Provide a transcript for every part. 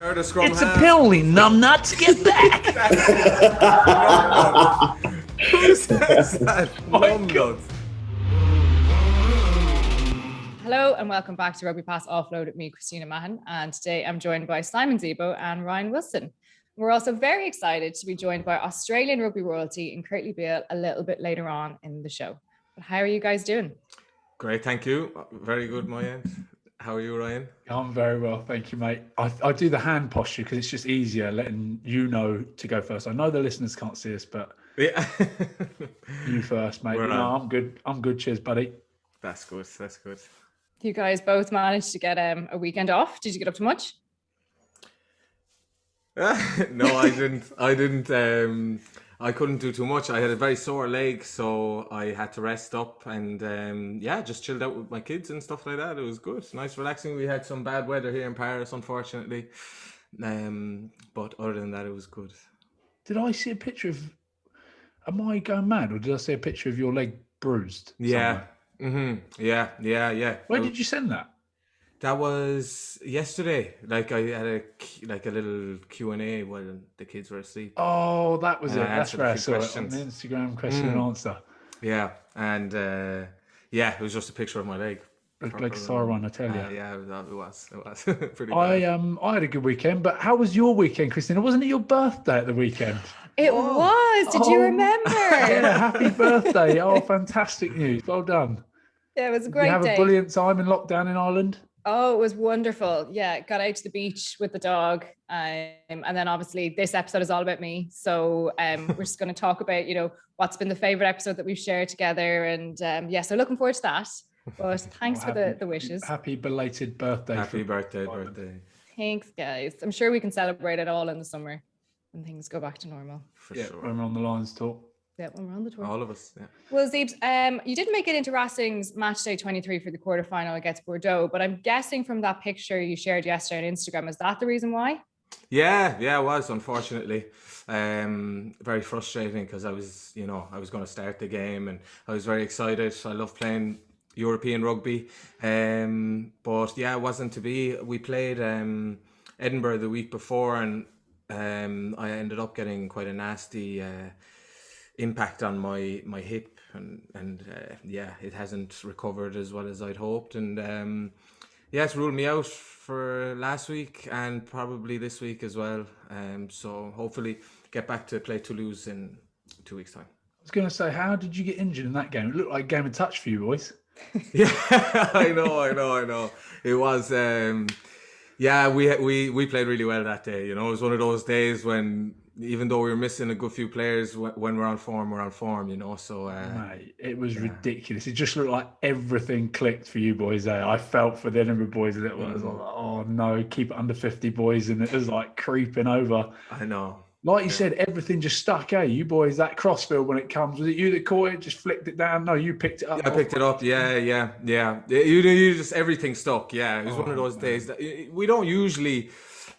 It's a penalty, numbnuts. Get back! Who says that? Numbnuts. Hello and welcome back to RugbyPass Offload with me, Christina Mahan. And today I'm joined by Simon Zebo and Ryan Wilson. We're also very excited to be joined by Australian rugby royalty and Kurtley Beale a little bit later on in the show. But how are you guys doing? Great, thank you. Very good, my end. How are you, Ryan? I'm very well, thank you, mate. I do the hand posture because it's just easier letting you know to go first. I know the listeners can't see us, but yeah, you first, mate. No, I'm good. I'm good. Cheers, buddy. That's good. That's good. You guys both managed to get a weekend off. Did you get up to much? No, I didn't. I couldn't do too much. I had a very sore leg, so I had to rest up and just chilled out with my kids and stuff like that. It was good, nice, relaxing. We had some bad weather here in Paris, unfortunately, but other than that, it was good. Did I see a picture of? Am I going mad, or did I see a picture of your leg bruised? Yeah. Somewhere? Yeah. Where did you send that? That was yesterday. Like I had a little Q&A while the kids were asleep. Oh, that was it. That's where I saw it on questions. the Instagram question and answer. Yeah, and it was just a picture of my leg. Looked like Sauron, I tell you. Yeah, it was pretty I bad. had a good weekend, but how was your weekend, Christina? Wasn't it your birthday at the weekend? It was. Did you remember? Yeah, happy birthday. Oh, fantastic news. Well done. Yeah, it was a Did great you have day. a brilliant time in lockdown in Ireland? Oh, it was wonderful. Yeah, got out to the beach with the dog. And then obviously this episode is all about me. So we're just going to talk about, what's been the favorite episode that we've shared together. And so looking forward to that. But thanks for the wishes. Happy belated birthday. Happy birthday. Thanks, guys. I'm sure we can celebrate it all in the summer when things go back to normal. For sure. When we're on the Lions talk. Yeah, when we're on the tour. All of us, yeah. Well, Zeebs, you didn't make it into Racing's match day 23 for the quarterfinal against Bordeaux, but I'm guessing from that picture you shared yesterday on Instagram, is that the reason why? Yeah, it was, unfortunately. Very frustrating because I was going to start the game and I was very excited. I love playing European rugby. But yeah, it wasn't to be. We played Edinburgh the week before and I ended up getting quite a nasty impact on my hip and it hasn't recovered as well as I'd hoped and it's ruled me out for last week and probably this week as well, so hopefully get back to play Toulouse in 2 weeks time. I was going to say, how did you get injured in that game? It looked like a game of touch for you boys. Yeah, I know it was we played really well that day. It was one of those days when even though we were missing a good few players, when we're on form, so... Mate, it was ridiculous. It just looked like everything clicked for you boys there. I felt for the Edinburgh boys that it was like, oh no, keep it under 50 boys, and it was like creeping over. I know. Like you said, everything just stuck, eh? You boys, that crossfield when it comes, was it you that caught it, just flicked it down? No, you picked it up. I picked it up, yeah. You just, everything stuck, yeah. It was one of those days that we don't usually,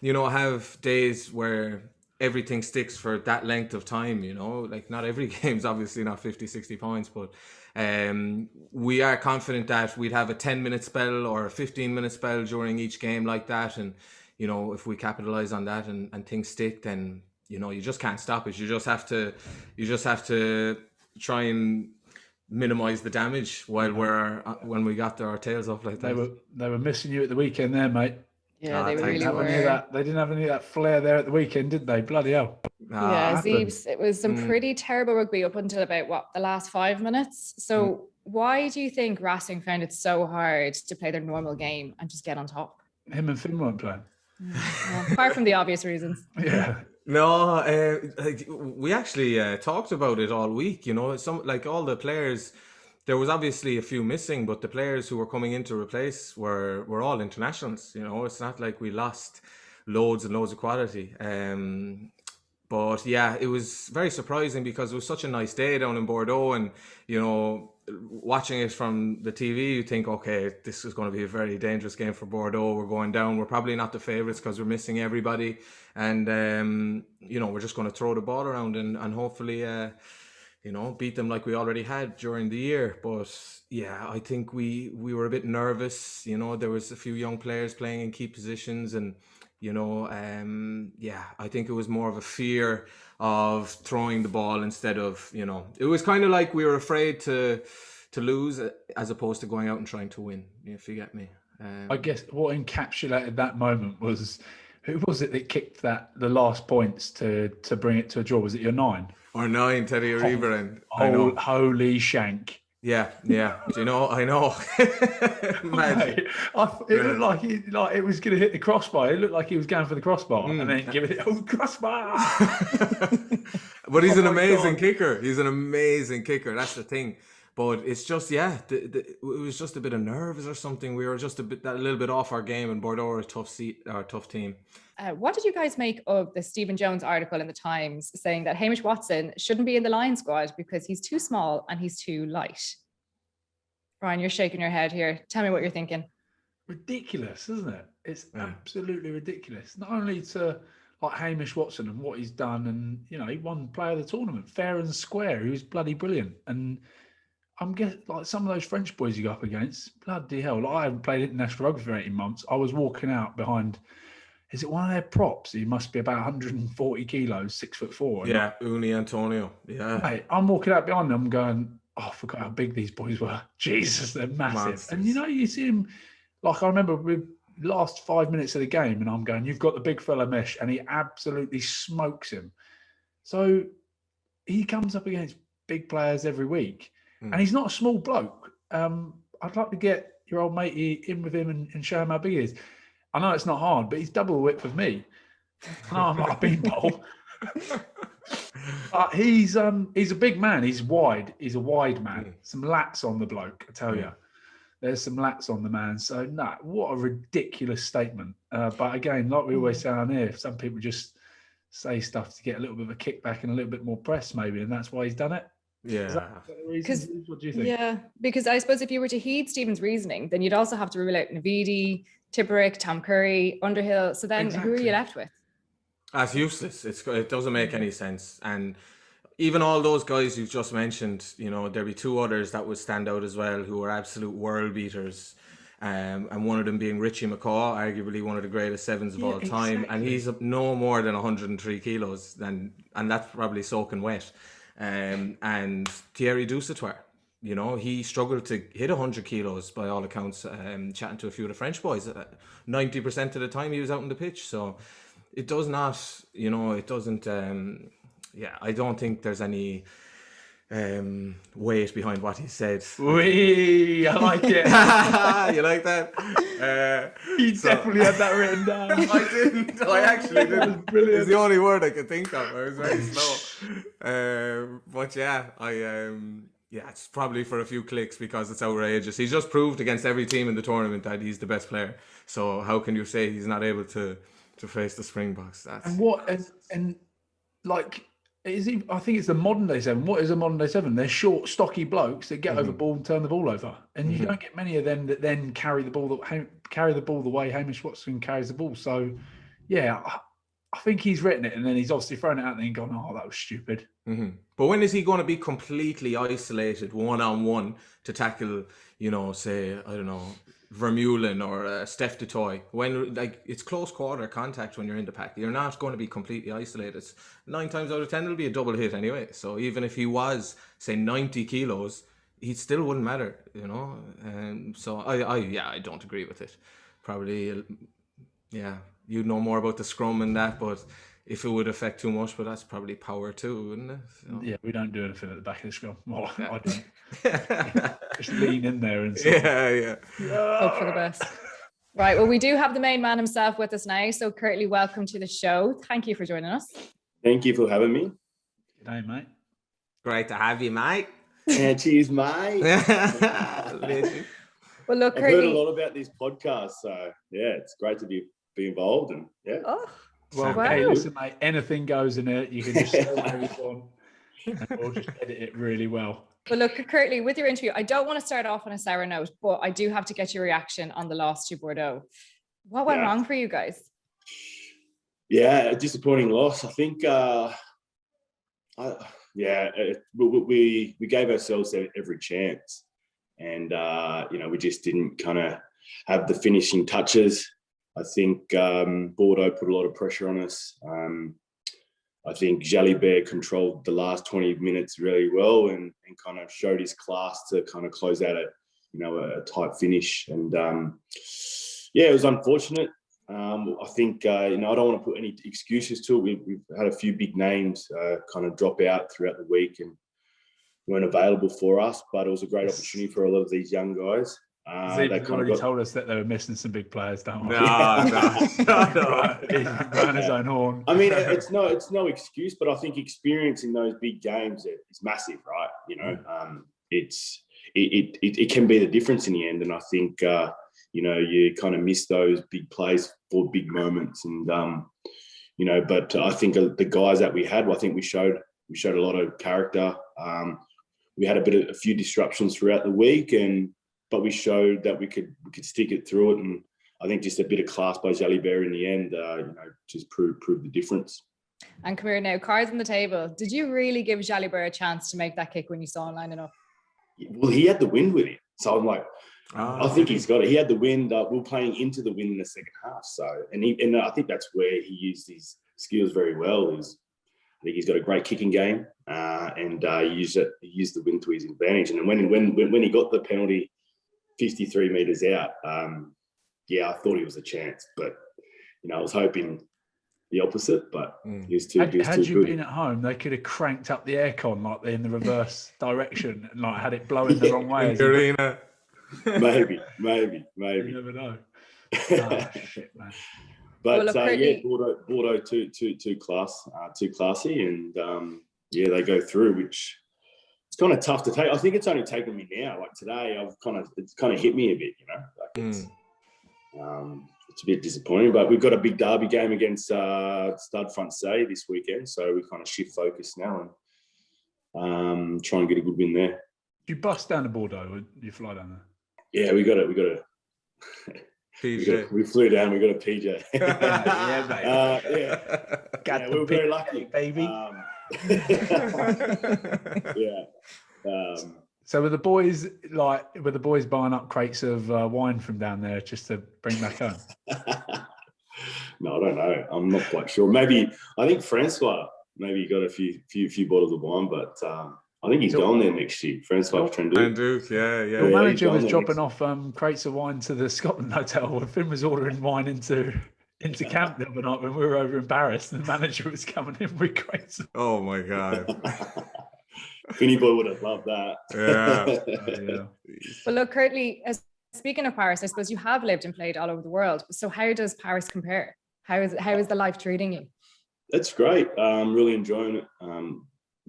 have days where everything sticks for that length of time, like not every game's obviously not 50, 60 points, but we are confident that we'd have a 10-minute spell or a 15-minute spell during each game like that. And, if we capitalize on that and things stick, then, you just can't stop it. You just have to try and minimize the damage while when we got our tails off like that. They were missing you at the weekend there, mate. Yeah, they really were. They didn't have any of that flair there at the weekend, did they? Bloody hell. Zeebs, it was some pretty terrible rugby up until about, the last 5 minutes. So why do you think Racing found it so hard to play their normal game and just get on top? Him and Finn weren't playing. Apart from the obvious reasons. Yeah. No, we actually talked about it all week, some like all the players. There was obviously a few missing, but the players who were coming in to replace were all internationals. It's not like we lost loads and loads of quality. But yeah, it was very surprising because it was such a nice day down in Bordeaux, and watching it from the TV, you think, okay, this is going to be a very dangerous game for Bordeaux. We're going down. We're probably not the favourites because we're missing everybody, and we're just going to throw the ball around and hopefully beat them like we already had during the year. But yeah, I think we were a bit nervous. There was a few young players playing in key positions, and You know, I think it was more of a fear of throwing the ball instead of, you know, it was kind of like we were afraid to lose as opposed to going out and trying to win, if you get me. I guess what encapsulated that moment was, who was it that kicked the last points to bring it to a draw? Was it your 9? Or 9, Teddy Ariba, and I know. Holy shank. Yeah. Do you know? I know. Mate, it looked like it was going to hit the crossbar. It looked like he was going for the crossbar and then give it crossbar. But he's an amazing kicker. He's an amazing kicker. That's the thing. But it's just, it was just a bit of nerves or something. We were just a little bit off our game, and Bordeaux are a tough team. What did you guys make of the Stephen Jones article in the Times saying that Hamish Watson shouldn't be in the Lion squad because he's too small and he's too light? Ryan, you're shaking your head here. Tell me what you're thinking. Ridiculous, isn't it? It's absolutely ridiculous. Not only to like Hamish Watson and what he's done, and you know, he won player of the tournament fair and square. He was bloody brilliant. And I'm guessing like some of those French boys you go up against, bloody hell. Like, I haven't played international rugby for 18 months. I was walking out behind, is it one of their props? He must be about 140 kilos, 6'4". Yeah, Uni Antonio. Yeah. Mate, I'm walking out behind them going, oh, I forgot how big these boys were. Jesus, they're massive. Monsters. And you know, you see him, like I remember with last 5 minutes of the game, and I'm going, you've got the big fella Mesh, and he absolutely smokes him. So he comes up against big players every week, and he's not a small bloke. I'd like to get your old matey in with him and show him how big he is. I know it's not hard, but he's double the width of me. No, I'm not a beanpole. He's a big man. He's wide. He's a wide man. Some lats on the bloke, I tell you. There's some lats on the man. So, what a ridiculous statement. But again, like we always say on here, some people just say stuff to get a little bit of a kickback and a little bit more press, maybe, and that's why he's done it. Yeah. Is that the reason? What do you think? Yeah, because I suppose if you were to heed Stephen's reasoning, then you'd also have to rule out Navidi, Tipperick, Tom Curry, Underhill. So then who are you left with? That's useless. It doesn't make any sense. And even all those guys you've just mentioned, you know, there'd be 2 others that would stand out as well who are absolute world beaters. And one of them being Richie Mccaw, arguably one of the greatest sevens of all time. Exactly. And he's no more than 103 kilos, and that's probably soaking wet. And Thierry Dusatoir, you know, he struggled to hit 100 kilos by all accounts, chatting to a few of the French boys. 90% of the time he was out on the pitch. So it does not, you know, it doesn't, I don't think there's any weight behind what he said. I like it. You like that? He definitely had that written down. I didn't. I actually didn't. That was brilliant. It's the only word I could think of. I was very slow. But it's probably for a few clicks because it's outrageous. He's just proved against every team in the tournament that he's the best player. So how can you say he's not able to face the Springboks? I think it's the modern day 7. What is a modern day 7? They're short, stocky blokes that get over ball and turn the ball over, and you don't get many of them that then carry the ball the way Hamish Watson carries the ball. So, yeah, I think he's written it, and then he's obviously thrown it out there and gone, "Oh, that was stupid." But when is he going to be completely isolated, 1-on-1, to tackle? You know, say I don't know, Vermeulen or Steph Dutoy, when it's close quarter contact when you're in the pack. You're not going to be completely isolated. 9 times out of 10 it'll be a double hit anyway. So even if he was, say, 90 kilos, he still wouldn't matter, you know. So I don't agree with it. Probably, you'd know more about the scrum and that, but if it would affect too much, but that's probably power too, wouldn't it? So. Yeah, we don't do anything at the back of the scrum. Well, I don't. Just lean in there and hope for the best. Right, well, we do have the main man himself with us now. So Kurtley, welcome to the show. Thank you for joining us. Thank you for having me. G'day, mate. Great to have you, mate. Yeah, cheers, mate. Well, look, I've heard a lot about this podcast, so yeah, it's great to be involved, and Well, hey, listen, mate, anything goes in it. You can just say whatever you want, and we'll just edit it really well. Well, look, Kurtley, with your interview, I don't want to start off on a sour note, but I do have to get your reaction on the loss to Bordeaux. What went wrong for you guys? Yeah, a disappointing loss. I think, we gave ourselves every chance, and we just didn't kind of have the finishing touches. I think Bordeaux put a lot of pressure on us. I think Jalibert controlled the last 20 minutes really well and kind of showed his class to kind of close out a tight finish. And it was unfortunate. I think, I don't want to put any excuses to it. We've had a few big names kind of drop out throughout the week and weren't available for us, but it was a great opportunity for a lot of these young guys. They've already told us that they were missing some big players, don't we? No. He's blown his own horn. I mean, it's no excuse, but I think experience in those big games is massive, right? It can be the difference in the end, and I think you kind of miss those big plays for big moments, and but I think the guys that we had, I think we showed a lot of character. We had a few disruptions throughout the week, but we showed that we could stick it through it, and I think just a bit of class by Jalibert in the end, just proved the difference. And come here now, cards on the table. Did you really give Jalibert a chance to make that kick when you saw him lining up? Well, he had the wind with him, so I'm like, I think he's got it. He had the wind. We were playing into the wind in the second half, so and I think that's where he used his skills very well. I think he's got a great kicking game, and he used the wind to his advantage. And when he got the penalty, 53 meters out, I thought he was a chance, but I was hoping the opposite. But he was too good. Had you been at home, they could have cranked up the aircon like in the reverse direction and like had it blowing the wrong way. Maybe. You never know. Oh, shit, man. But Bordeaux too classy, and they go through, which it's kind of tough to take. I think it's only taken me now, like today. It's kind of hit me a bit, it's a bit disappointing, but we've got a big derby game against Stade Francais this weekend, so we kind of shift focus now and try and get a good win there. You bust down to Bordeaux, or you fly down there? Yeah, we got it. PJ. We flew down. We got a PJ. We were very lucky, baby. Yeah. So were the boys buying up crates of wine from down there just to bring back home? No, I don't know. I'm not quite sure. Maybe I think Francois maybe got a few bottles of wine, but I think he's gone there next year. Francois Trenduk, yeah. Your manager was dropping off crates of wine to the Scotland hotel when Finn was ordering wine into camp the other night when we were over in Paris. And the manager was coming in with crates. Oh my God. Finny boy would have loved that. Yeah. Well, look, Kurtley, speaking of Paris, I suppose you have lived and played all over the world. So how does Paris compare? How is the life treating you? That's great. I'm really enjoying it.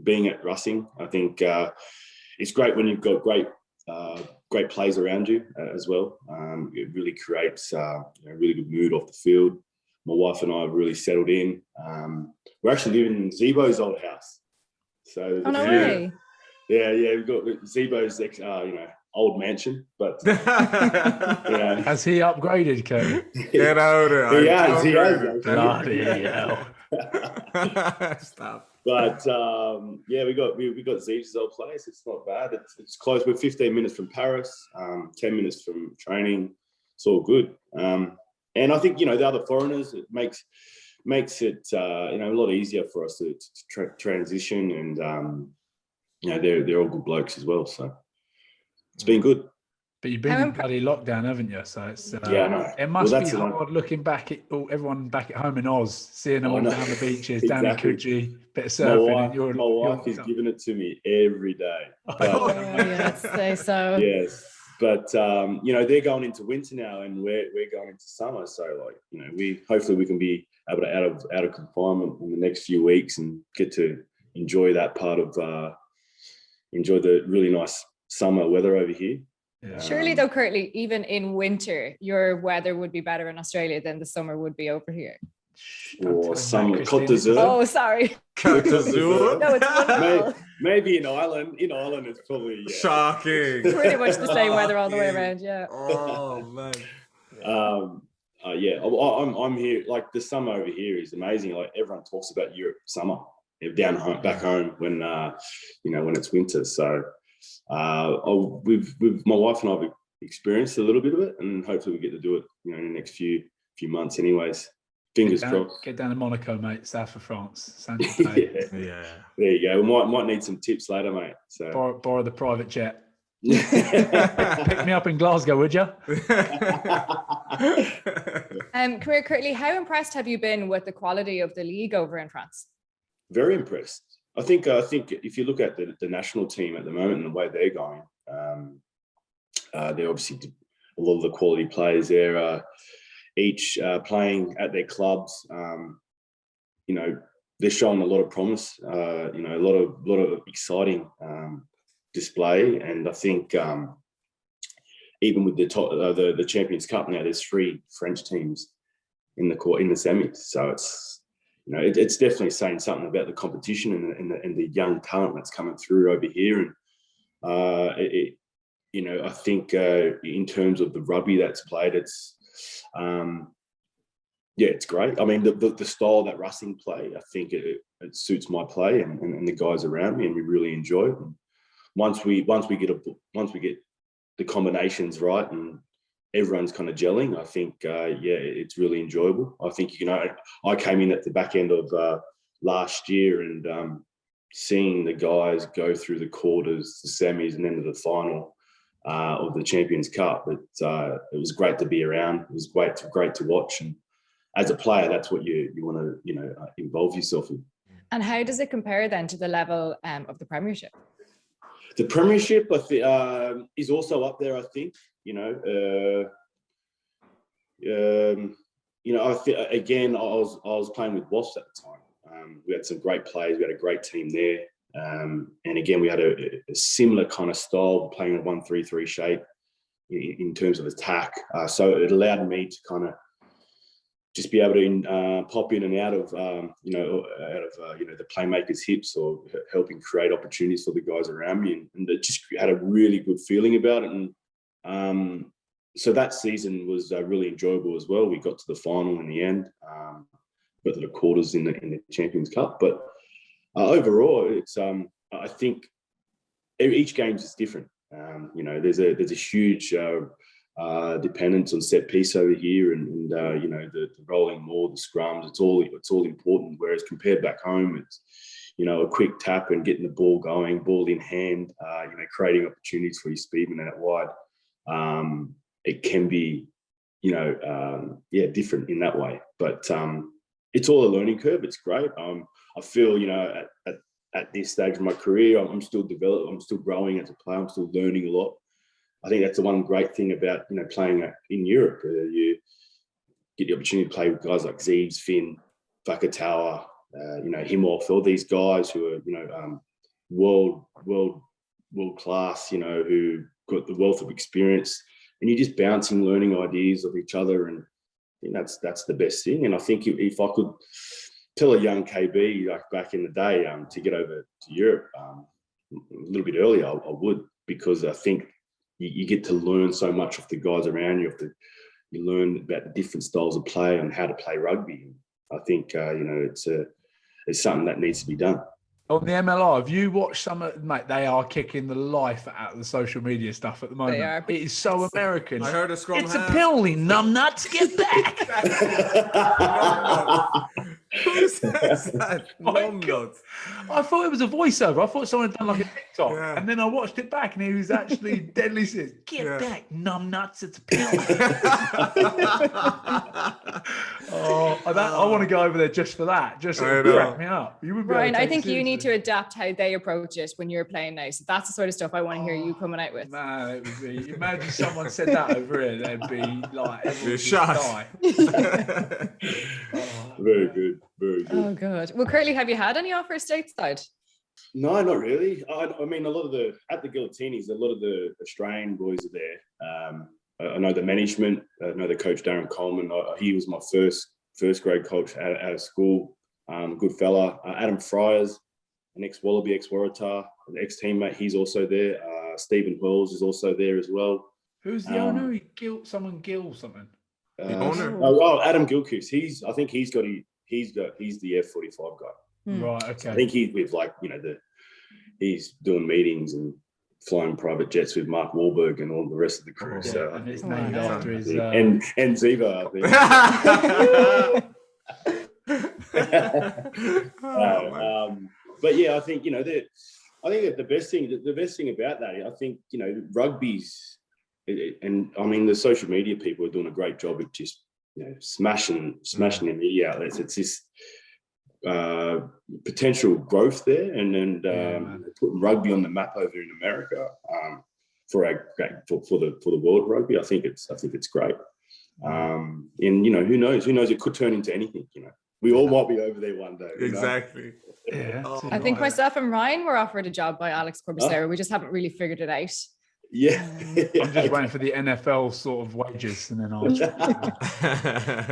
Being at Russing, I think it's great when you've got great players around you as well. It really creates a really good mood off the field. My wife and I have really settled in. We're actually living in Zebo's old house. So no way. Yeah, we've got Zebo's old mansion, but has he upgraded, Kurt? Get out of it. He has. Bloody hell. Stop. But we got Zeeb's old place. It's not bad. It's close. We're 15 minutes from Paris, 10 minutes from training. It's all good. And I think the other foreigners, it makes it a lot easier for us to transition, and they're all good blokes as well. So it's been good. But you've been in bloody lockdown, haven't you? So it's I know. It must be hard looking back at everyone back at home in Oz, seeing them all down the beaches, down in Coogee, bit of surfing. My wife is giving it to me every day. I'd say so. Yes, but they're going into winter now, and we're going into summer. So hopefully we can be able to out of confinement in the next few weeks and get to enjoy that part of enjoy the really nice summer weather over here. Yeah. Surely though, Kurtley, even in winter, your weather would be better in Australia than the summer would be over here. Or summer, Côte d'Azur. Oh, sorry. Côte d'Azur. No, it's wonderful. Maybe in Ireland. In Ireland, it's probably shocking. Pretty much the same weather all the way around. Yeah. Oh man. I'm here. Like the summer over here is amazing. Like everyone talks about Europe summer back home when when it's winter. So. We've my wife and I have experienced a little bit of it, and hopefully we get to do it in the next few few months, anyways. Fingers crossed. Get down to Monaco, mate. South of France. Yeah. There you go. We might need some tips later, mate. So borrow the private jet. Pick me up in Glasgow, would you? Come here, Kurtley. How impressed have you been with the quality of the league over in France? Very impressed. I think if you look at the national team at the moment and the way they're going, they're obviously a lot of the quality players there, each playing at their clubs. You know, they're showing a lot of promise. You know, a lot of exciting display, and I think even with the Champions Cup now, there's 3 French teams in the semis. So it's, you know, it's definitely saying something about the competition and the young talent that's coming through over here. And you know, I think in terms of the rugby that's played, it's it's great. I mean, the style that Russing play, I think it suits my play and the guys around me, and we really enjoy it. And once we get the combinations right and everyone's kind of gelling, I think it's really enjoyable. I think, you know, I came in at the back end of last year, and seeing the guys go through the quarters, the semis, and then to the final of the Champions Cup, it was great to be around. It was great to watch, and as a player, that's what you want to, you know, involve yourself in. And how does it compare then to the level of the Premiership? The Premiership, I think, is also up there. I think, you know, again, I was playing with Wasps at the time. We had some great players. We had a great team there, and again, we had a similar kind of style, playing a 1-3-3 shape in terms of attack. So it allowed me to kind of just be able to pop in and out of the playmakers' hips, or helping create opportunities for the guys around me, and it just had a really good feeling about it. And so that season was really enjoyable as well. We got to the final in the end, got to the quarters in the Champions Cup. But overall, it's I think each game is different. You know, there's a huge dependence on set piece over here, and you know, the rolling maul, the scrums, it's all important. Whereas compared back home, it's, you know, a quick tap and getting the ball going, ball in hand, you know, creating opportunities for your speedman out wide. It can be, you know, different in that way. But it's all a learning curve. It's great. I feel, you know, at this stage of my career, I'm still developing. I'm still growing as a player. I'm still learning a lot. I think that's the one great thing about, you know, playing in Europe. You get the opportunity to play with guys like Zeebs, Finn, Fakatawa, you know, Himoff, all these guys who are, you know, world class, you know, who got the wealth of experience, and you're just bouncing, learning ideas of each other, and I think that's the best thing. And I think if I could tell a young KB, like back in the day, to get over to Europe a little bit earlier, I would, because I think you get to learn so much of the guys around you. You learn about the different styles of play and how to play rugby. I think you know, it's something that needs to be done. On the MLR, have you watched some of, mate? They are kicking the life out of the social media stuff at the moment. They are. It is so American. I heard a scrum. It's a penalty, numbnuts, get back. Who says that? Numbnuts. I thought it was a voiceover. I thought someone had done like a TikTok, Yeah. and then I watched it back, and he was actually deadly serious. Get back, numbnuts, it's a penalty. I want to go over there just for that. Just to crack me up. You would be Ryan, I think you need to adapt how they approach it when you're playing now. So that's the sort of stuff I want to hear you coming out with. Man, it would be. Imagine someone said that over here. They'd be like, Be shot. Very good, very good. Oh, God. Well, Kurtley, have you had any offers stateside? No, not really. I mean, at the Guillotines, a lot of the Australian boys are there. I know the management. I know the coach Darren Coleman. He was my first grade coach out of school. Good fella. Adam Fryers, an ex-Wallaby, ex-Waratah, an ex-teammate. He's also there. Stephen Wells is also there as well. Who's the owner? Someone Gill something. The owner. Adam Gilchrist. He's the F45 guy. Right. Okay. I think he's with, like, you know, he's doing meetings and flying private jets with Mark Wahlberg and all the rest of the crew. Yeah, So and it's named after his and Zebo, I think. But yeah, I think that the best thing about that, I think rugby's, and I mean the social media people are doing a great job of just smashing the media outlets. It's this potential growth there, and putting rugby on the map over in America for the world rugby. I think it's great. And who knows? It could turn into anything. We all might be over there one day. Exactly. Yeah. I think myself and Ryan were offered a job by Alex Corbisera. We just haven't really figured it out. Yeah. I'm just waiting for the NFL sort of wages, and then I'll.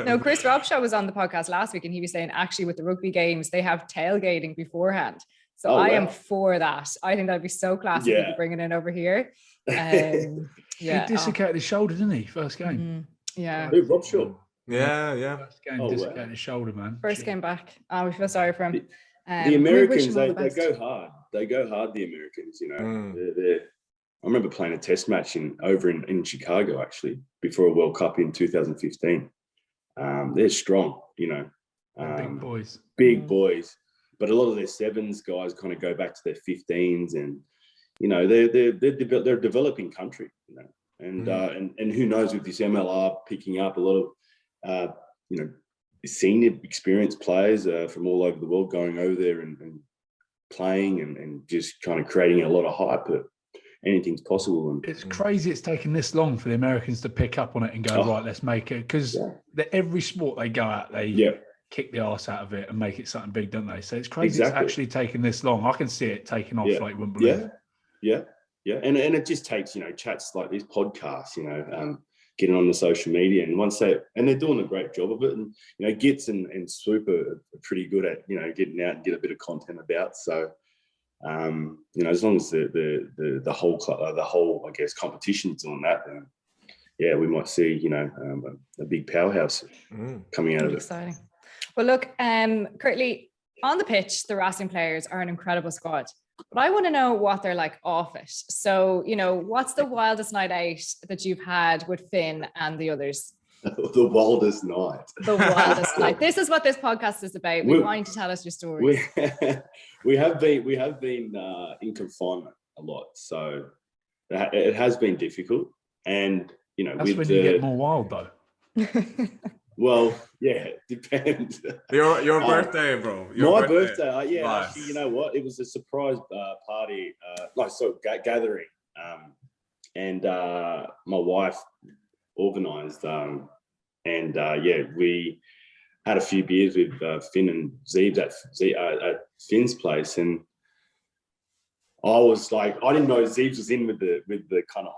No, Chris Robshaw was on the podcast last week, and he was saying actually with the rugby games they have tailgating beforehand. So I am for that. I think that'd be so classy if you bring it in over here. He dislocated his shoulder, didn't he? First game. Yeah. Who, Robshaw? Yeah. First game, dislocated his shoulder, man. First game back. We feel sorry for him. The Americans, they go hard. They go hard. The Americans, I remember playing a test match over in Chicago actually before a World Cup in 2015. They're strong, big boys. Big boys. But a lot of their sevens guys kind of go back to their 15s, and they're a developing country, and who knows, with this MLR picking up a lot of senior experienced players from all over the world going over there and playing and just kind of creating a lot of hype. But anything's possible. And it's crazy it's taken this long for the Americans to pick up on it and go, right, let's make it. Because every sport they go at, they kick the arse out of it and make it something big, don't they? So it's crazy it's actually taken this long. I can see it taking off like you wouldn't believe. Yeah. And it just takes, chats like this podcast, getting on the social media, and they're doing a great job of it. And, Gits and Swoop are pretty good at, getting out and get a bit of content about. So, as long as the whole I guess competition's on that, then we might see a big powerhouse coming out of it. Exciting. Well, look, Kurtley, on the pitch, the Racing players are an incredible squad, but I want to know what they're like off it. So, what's the wildest night out that you've had with Finn and the others? The wildest night. The wildest night. This is what this podcast is about. We want you to tell us your stories. We have been in confinement a lot, so it has been difficult. And that's when you get more wild, though. Well, it depends. Your birthday, bro. My birthday. Nice. Actually, you know what? It was a surprise party. Gathering. And my wife organised, we had a few beers with Finn and Zebes at Finn's place, and I was like, I didn't know Zebes was in with the kind of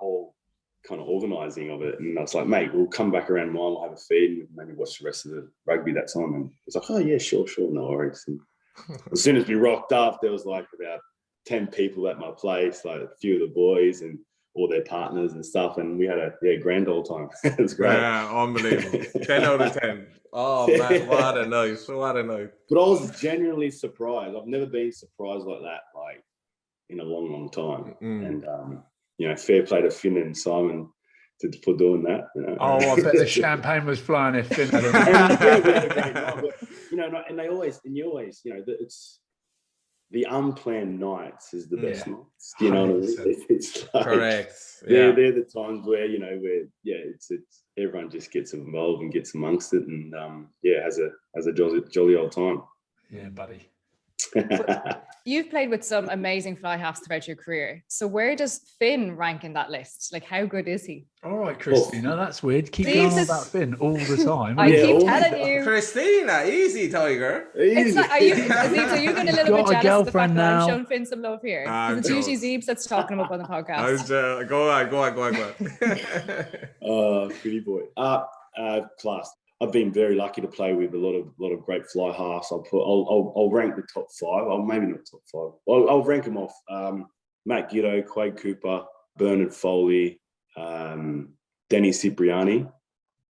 organising of it, and I was like, mate, we'll come back around mine, we'll have a feed and maybe watch the rest of the rugby that's on. And he's like, oh yeah, sure, no worries. And as soon as we rocked up, there was like about 10 people at my place, like a few of the boys and all their partners and stuff, and we had a grand old time. It was great. Yeah, unbelievable. 10 out of 10. Oh man, what a night. But I was genuinely surprised. I've never been surprised like that, like in a long time. And fair play to Finn and Simon for doing that. Oh, I bet the champagne was flying if Finn had and they always, it's the unplanned nights is the best nights. You know what I mean? It's like, correct. They're the times where it's everyone just gets involved and gets amongst it, and has a jolly old time. Yeah, buddy. You've played with some amazing fly halves throughout your career. So where does Finn rank in that list? Like, how good is he? All right, Christina, that's weird. Keep going on about Finn all the time. I keep telling you. Christina, easy, tiger. It's not, are you getting a little bit jealous of the fact that I'm showing Finn some love here? It's usually Zebes that's talking him up on the podcast. Go on. Pretty boy. Class. I've been very lucky to play with a lot of great fly halves. I'll rank the top five. Maybe not top five. I'll rank them off. Matt Giddo, Quade Cooper, Bernard Foley, Denny Cipriani,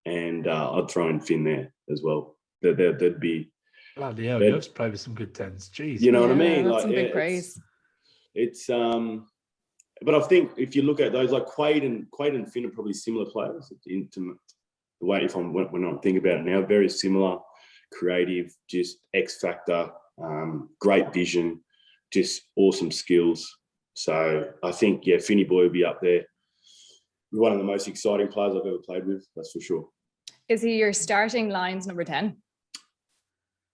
and I'd throw in Finn there as well. There'd be. Bloody hell, you've played with some good tens. Jeez. You know what I mean? That's some big praise. It's But I think if you look at those, like Quade and Finn are probably similar players. The way, when I'm thinking about it now, very similar, creative, just X factor, great vision, just awesome skills. So I think, yeah, Finny Boy will be up there. One of the most exciting players I've ever played with, that's for sure. Is he your starting lines number 10?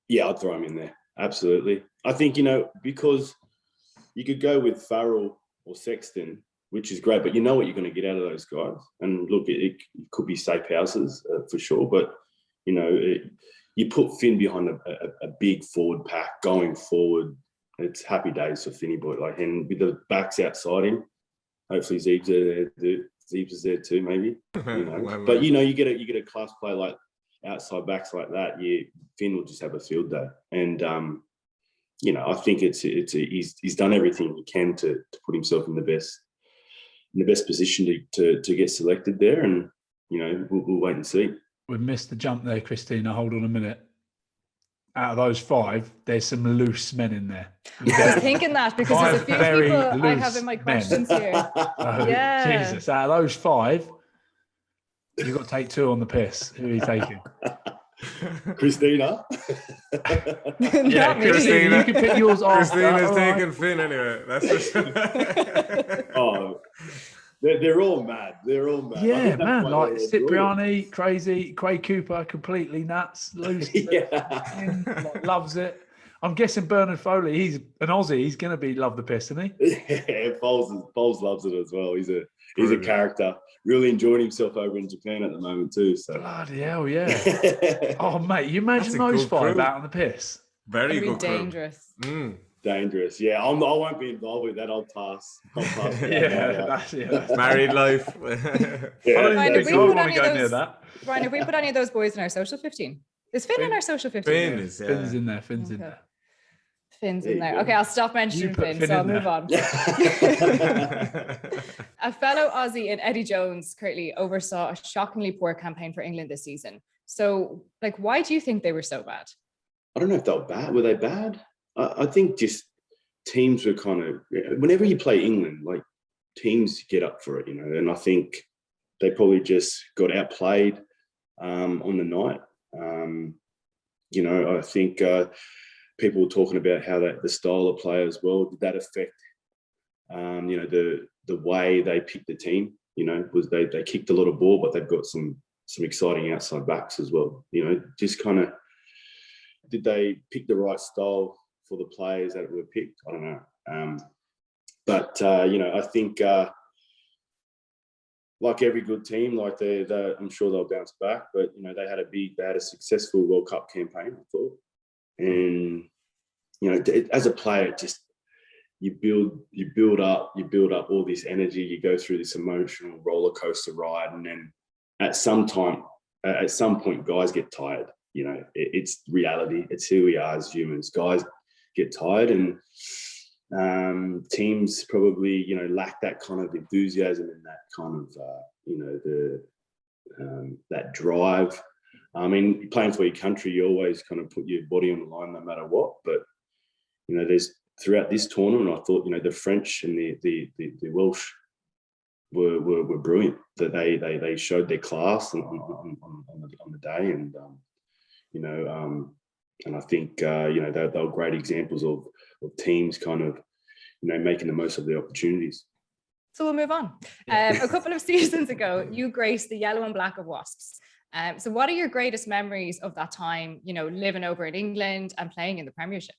Yeah, I'd throw him in there. Absolutely. I think, you know, because you could go with Farrell or Sexton, which is great, but you know what you're going to get out of those guys. And look, it could be safe houses for sure, but, you know, you put Finn behind a big forward pack going forward, it's happy days for Finny Boy. Like, and with the backs outside him, hopefully Zeebs are there. Zeebs is there too, maybe. You know, but you know, you get a class play like outside backs like that. Yeah, Finn will just have a field day, and you know, I think he's done everything he can to put himself in the best position to get selected there, and you know, we'll wait and see. We missed the jump there, Christina. Hold on a minute. Out of those 5, there's some loose men in there. I was thinking that because there's a few people I have in my questions here. Yeah. Jesus, out of those 5, you've got to take 2 on the piss. Who are you taking? Christina. Yeah, Christina. You can pick yours off. Christina's taking Finn anyway. That's for sure. Oh, they're all mad. They're all mad. Yeah, man. Like Cipriani, crazy. Craig Cooper, completely nuts. Loose. Like, loves it. I'm guessing Bernard Foley, he's an Aussie. He's going to love the piss, isn't he? Yeah, Foles loves it as well. He's a character. Really enjoying himself over in Japan at the moment too. So. Bloody hell, yeah. Oh, mate, you imagine those 5 out on the piss. Very good. Dangerous. Dangerous. Yeah, I won't be involved with that. I'll pass. That's married life. Ryan, if we put any of those boys in our social 15? Is Finn in our social 15? Finn's in there. Finn's in there. Finn's in there. Okay, I'll stop mentioning Finn, so I'll move on. A fellow Aussie in Eddie Jones currently oversaw a shockingly poor campaign for England this season. So, like, why do you think they were so bad? I don't know if they were bad. Were they bad? I think just teams were kind of, whenever you play England, like teams get up for it, you know, and I think they probably just got outplayed on the night. You know, I think people were talking about how the style of play as well, did that affect, you know, the way they picked the team, you know, was they kicked a lot of ball, but they've got some exciting outside backs as well, you know, just kind of, did they pick the right style for the players that were picked? I don't know. But you know, I think like every good team, like I'm sure they'll bounce back. But you know, they had a successful World Cup campaign, I thought. And you know, as a player, just you build up all this energy. You go through this emotional roller coaster ride, and then at some point, guys get tired. You know, it's reality. It's who we are as humans. Guys get tired, and teams probably, you know, lack that kind of enthusiasm and that kind of, you know, that drive. I mean, playing for your country, you always kind of put your body on the line no matter what. But, you know, there's throughout this tournament, I thought, you know, the French and the Welsh were brilliant. That they showed their class on the day, and you know, and I think you know, they were great examples of teams kind of, you know, making the most of the opportunities. So we'll move on. A couple of seasons ago, you graced the yellow and black of Wasps. So what are your greatest memories of that time, you know, living over in England and playing in the Premiership?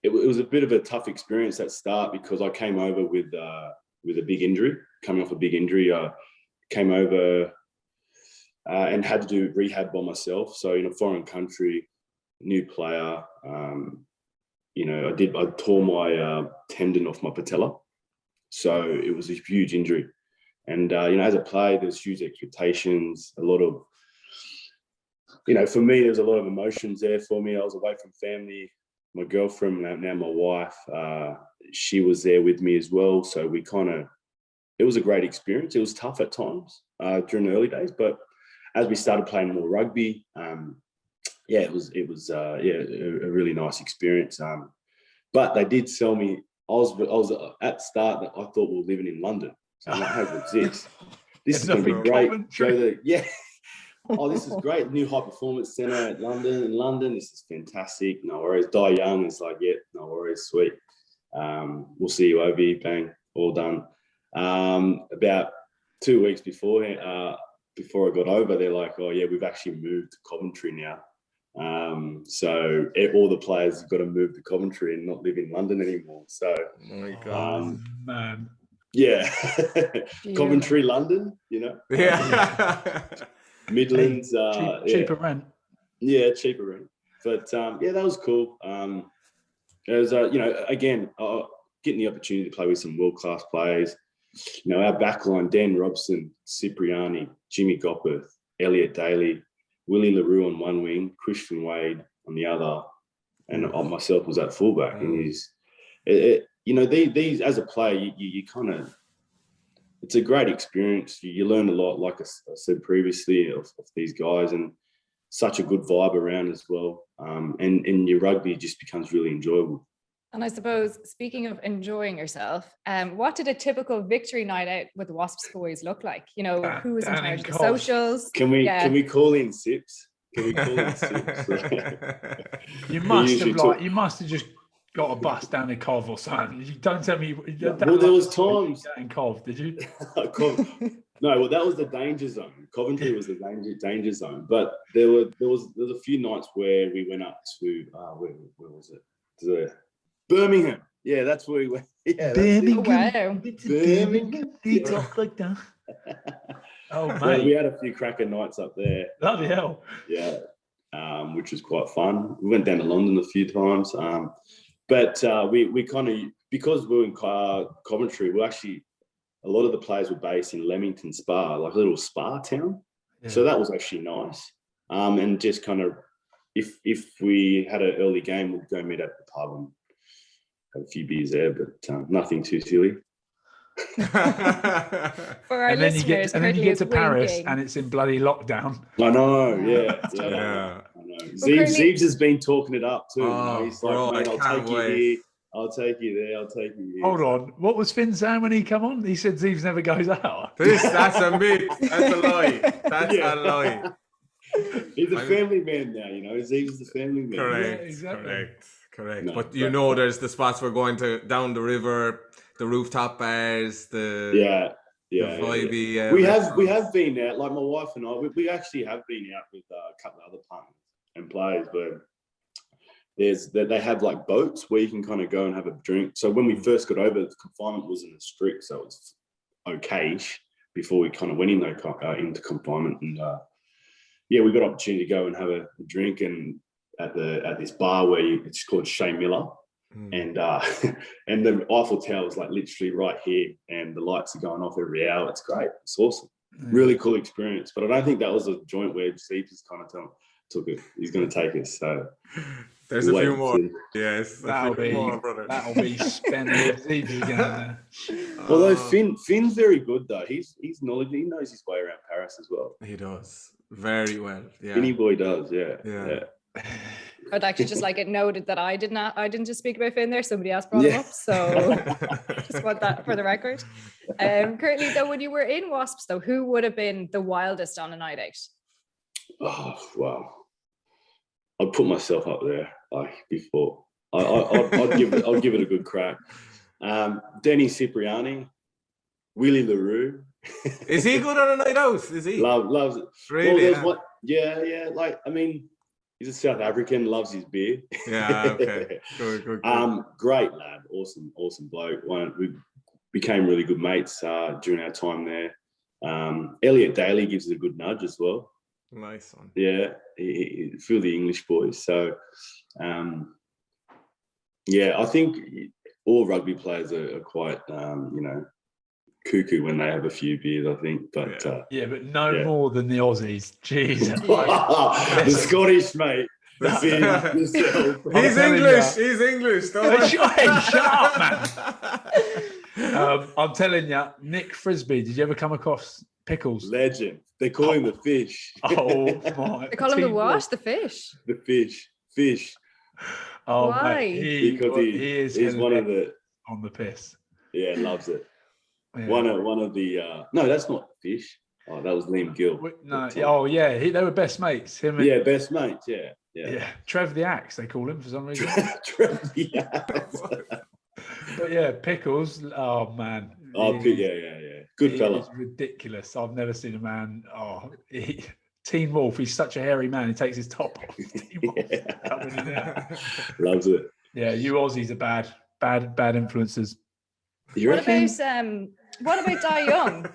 It was a bit of a tough experience at start because I came over with a big injury, coming off a big injury. Came over and had to do rehab by myself. So in a foreign country, new player, you know, I tore my tendon off my patella. So it was a huge injury. And, you know, as a player, there's huge expectations, a lot of, you know, for me, there's a lot of emotions there for me. I was away from family. My girlfriend, now my wife, she was there with me as well. So we it was a great experience. It was tough at times during the early days, but as we started playing more rugby, it was a really nice experience. But they did sell me was at the start that I thought we were living in London. So I'm like, hey, what's this? This is going to be great. Oh, this is great. New high performance centre in London. This is fantastic. No worries. Die Young is like, yeah, no worries. Sweet. We'll see you over here. Bang. All done. About 2 weeks before I got over, they're like, oh yeah, we've actually moved to Coventry now. So all the players have got to move to Coventry and not live in London anymore. So, oh my God, man. Yeah. Coventry, London, you know? Yeah. Midlands. Cheaper rent. Yeah, cheaper rent. But yeah, that was cool. It was, you know, again, getting the opportunity to play with some world-class players. You know, our backline, Dan Robson, Cipriani, Jimmy Gopperth, Elliot Daly, Willie LaRue on one wing, Christian Wade on the other, and myself was at fullback. And you know, these as a player, you kind of, it's a great experience. You learn a lot, like I said previously, of these guys, and such a good vibe around as well. And your rugby just becomes really enjoyable. And I suppose, speaking of enjoying yourself, what did a typical victory night out with the Wasps boys look like? You know, who was in charge of the socials? Can we call in Sips? Can we call in Sips? You must have just got a bus down in Cov or something. You don't tell me. Well, there was times in Cov, did you? No, well, that was the danger zone. Coventry was the danger zone. But there was a few nights where we went up to where was it? To Birmingham. Yeah, that's where we went. Yeah, Birmingham. Oh, wow. Birmingham. They talk like that. Oh, mate. Well, we had a few cracker nights up there. Bloody hell. Yeah, which was quite fun. We went down to London a few times. But we kind of, because we were in Coventry, we actually, a lot of the players were based in Leamington Spa, like a little spa town. Yeah. So that was actually nice. And just kind of, if we had an early game, we'd go meet at the pub and have a few beers there, but nothing too silly. For our listeners, then you get to Paris and it's in bloody lockdown. I know, yeah. I know. Zeebs has been talking it up too. Oh, he's like, mate, I'll take you here. I'll take you there. I'll take you here. Hold on. What was Finn saying when he come on? He said Zeebs never goes out. That's a myth. That's a lie. That's a lie. He's a family man now, you know. Zeebs is the family man. Correct. Yeah, exactly. Correct. No, but you know, there's the spots we're going to down the river, the rooftop bars, the vibey. We have been out. Like my wife and I, we actually have been out with a couple of other partners and players, but they have like boats where you can kind of go and have a drink. So when we first got over, the confinement wasn't as strict, so it was okay-ish before we kind of went into confinement. And we got opportunity to go and have a drink and at this bar where it's called Shea Miller. And the Eiffel Tower is like literally right here, and the lights are going off every hour. It's great. It's awesome. Really cool experience. But I don't think that was a joint where Steve just kind of took it. He's going to take us. So there's a few more. Yes, that'll be spending Steve again there. Although Finn's very good though. He's knowledgeable. He knows his way around Paris as well. He does very well. Yeah, Finny boy does. Yeah. I'd actually just like it noted that I didn't just speak about Finn there. Somebody else brought him up, so just want that for the record. Currently, though, when you were in Wasps, though, who would have been the wildest on a night out? Oh wow! I'd put myself up there like before. I'd give it a good crack. Denny Cipriani, Willie LaRue. Is he good on a night out? Is he? Loves it. Really? Well, yeah. Like I mean. He's a South African, loves his beer. Yeah, okay. Good. Great lad, awesome bloke. We became really good mates during our time there. Elliot Daly gives us a good nudge as well. Nice one. Yeah, he feel the English boys. So, I think all rugby players are quite, cuckoo when they have a few beers, I think. But but no more than the Aussies. Jeez. The Scottish, mate. He's English. He's English. Shut up, man. I'm telling you, Nick Frisbee, did you ever come across Pickles? Legend. They call him the fish. Oh, my. They call him the what? The fish? The fish. Oh, why? Mate, because he's one of the on the piss. Yeah, loves it. Yeah. One of the no, that's not Fish. Oh, that was Liam Gill. No, they were best mates. Him and best mates. Yeah. Trev the Axe, they call him for some reason. Trev the Axe. But yeah, Pickles. Oh man. Yeah. Good fella. It's ridiculous. I've never seen a man. Teen Wolf. He's such a hairy man. He takes his top off. Loves it. Yeah, you Aussies are bad influences. What about Di Young?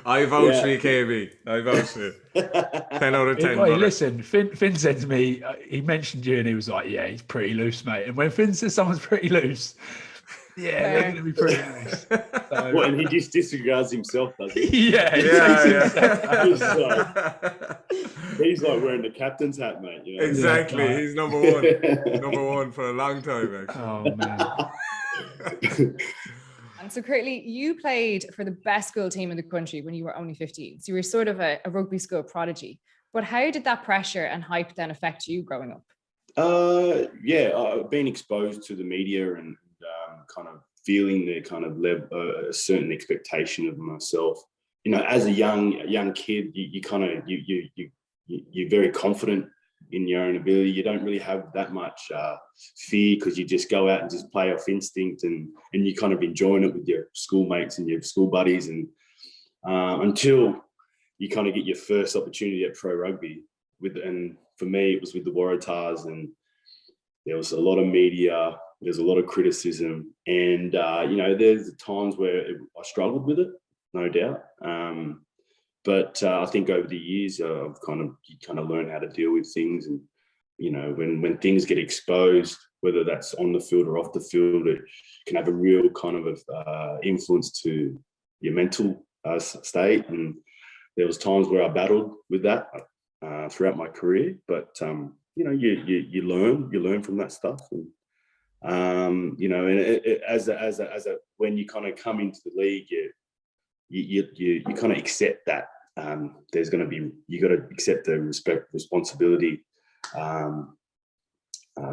I vouch for you, KB. I vouch for you. 10 out of 10. Wait, listen, Finn said to me, he mentioned you and he was like, yeah, he's pretty loose, mate. And when Finn says someone's pretty loose, they're going to be pretty loose. So, and he just disregards himself, doesn't he? Yeah. He's like wearing the captain's hat, mate. You know? Exactly. He's number one. Number one for a long time, actually. Oh, man. And so, Kurtley, you played for the best school team in the country when you were only 15. So you were sort of a rugby school prodigy. But how did that pressure and hype then affect you growing up? I've been exposed to the media and kind of feeling the kind of a certain expectation of myself. You know, as a young kid, you're very confident in your own ability. You don't really have that much fear because you just go out and just play off instinct and you kind of enjoying it with your schoolmates and your school buddies and until you kind of get your first opportunity at pro rugby and for me it was with the Waratahs, and there was a lot of media, there's a lot of criticism, and there's times where I struggled with it, no doubt. But I think over the years, I've you kind of learn how to deal with things, and you know, when things get exposed, whether that's on the field or off the field, it can have a real kind of influence to your mental state. And there was times where I battled with that throughout my career, but you learn from that stuff, and and when you kind of come into the league, you kind of accept that there's going to be, you got to accept the responsibility,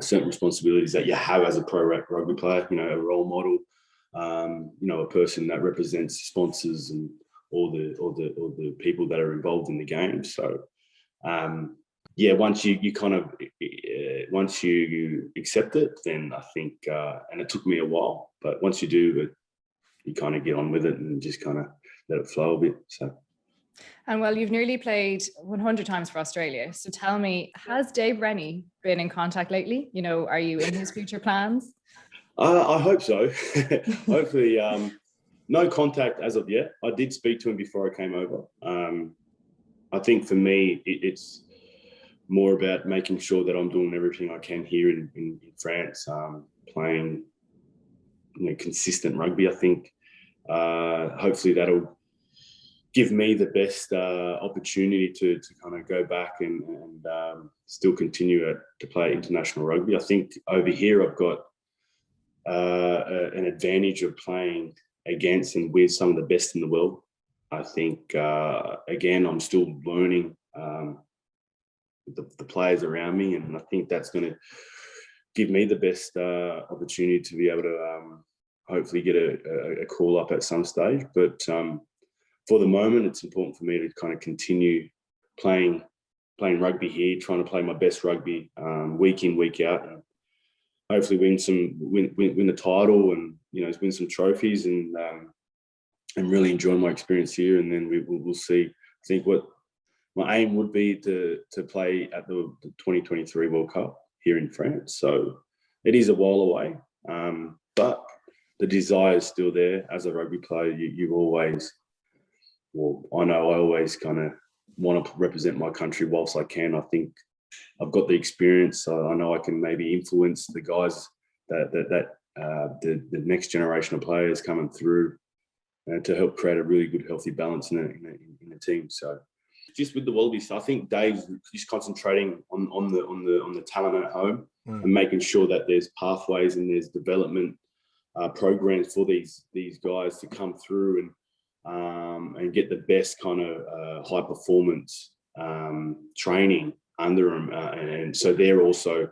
certain responsibilities that you have as a pro rugby player. You know, a role model, a person that represents sponsors and all the people that are involved in the game. So once you accept it, then I think, and it took me a while, but once you do, you kind of get on with it and just kind of let it flow a bit. So. And well, you've nearly played 100 times for Australia. So tell me, has Dave Rennie been in contact lately? You know, are you in his future plans? I hope so. Hopefully, no contact as of yet. I did speak to him before I came over. I think for me, it's more about making sure that I'm doing everything I can here in France, playing consistent rugby. I think hopefully that'll give me the best opportunity to kind of go back and still continue to play international rugby. I think over here I've got an advantage of playing against and with some of the best in the world. I think, again, I'm still learning the players around me, and I think that's going to give me the best opportunity to be able to hopefully get a call up at some stage. But for the moment, it's important for me to kind of continue playing rugby here, trying to play my best rugby week in, week out, and hopefully win the title and win some trophies and really enjoy my experience here. And then we'll see. I think what my aim would be to play at the 2023 World Cup here in France. So it is a while away, but the desire is still there. As a rugby player, you always, well, I know I always kind of want to represent my country whilst I can. I think I've got the experience. So I know I can maybe influence the guys the next generation of players coming through to help create a really good, healthy balance in a team. So just with the Wallabies, I think Dave's just concentrating on the talent at home and making sure that there's pathways and there's development programs for these guys to come through and get the best kind of high performance training under them, and so they're also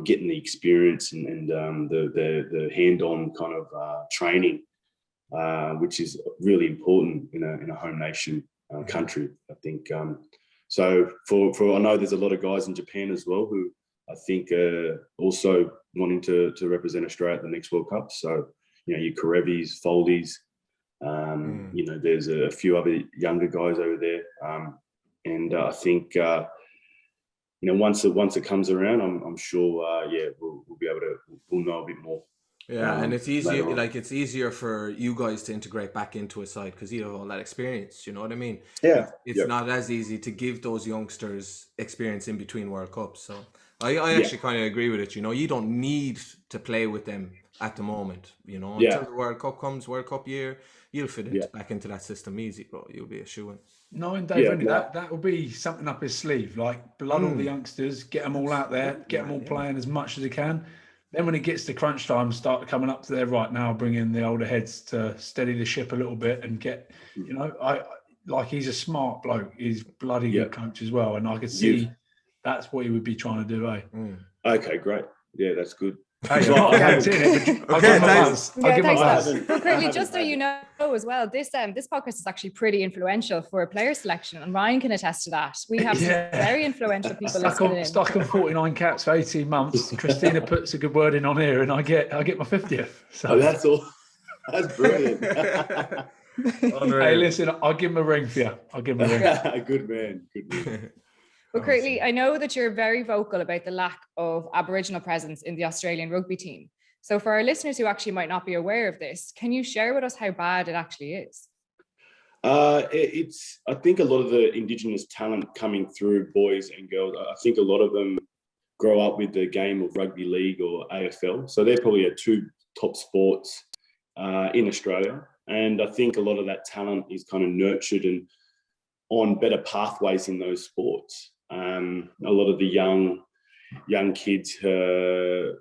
getting the experience and the hand-on kind of training, which is really important in a home nation country, I think. So for I know there's a lot of guys in Japan as well who I think are also wanting to represent Australia at the next World Cup. So, you know, your Karevis, Foldies, you know, there's a few other younger guys over there. And I think, you know, once it comes around, I'm sure, we'll be able to, we'll know a bit more. Yeah, and it's easier, like it's easier for you guys to integrate back into a side because you have all that experience. You know what I mean? Yeah, it's not as easy to give those youngsters experience in between World Cups. So I actually kind of agree with it. You know, you don't need to play with them at the moment. You know, until the World Cup comes, World Cup year, you'll fit back into that system easy, bro. You'll be a shoo-in. No, and Dave, that will be something up his sleeve. Like blood all the youngsters, get them all out there, get them all playing as much as they can. Then when it gets to crunch time, start coming up to there right now, bring in the older heads to steady the ship a little bit and get, you know, like he's a smart bloke. He's bloody good coach as well. And I could see that's what he would be trying to do, eh? Okay, great. Yeah, that's good. Hey, I'm not guaranteeing it, but I'll give my buzz. I'll give my buzz. Kurtley, just so you know as well, this podcast is actually pretty influential for player selection, and Ryan can attest to that. We have some very influential people listening in. Stuck on 49 caps for 18 months. Christina puts a good word in on here, and I get my 50th. So that's all. That's brilliant. Hey, listen, I'll give him a ring for you. I'll give him a ring. Good man. Good man. Well, Kurtley, I know that you're very vocal about the lack of Aboriginal presence in the Australian rugby team. So for our listeners who actually might not be aware of this, can you share with us how bad it actually is? I think a lot of the Indigenous talent coming through, boys and girls, I think a lot of them grow up with the game of rugby league or AFL. So they're probably our two top sports in Australia. And I think a lot of that talent is kind of nurtured and on better pathways in those sports. A lot of the young kids who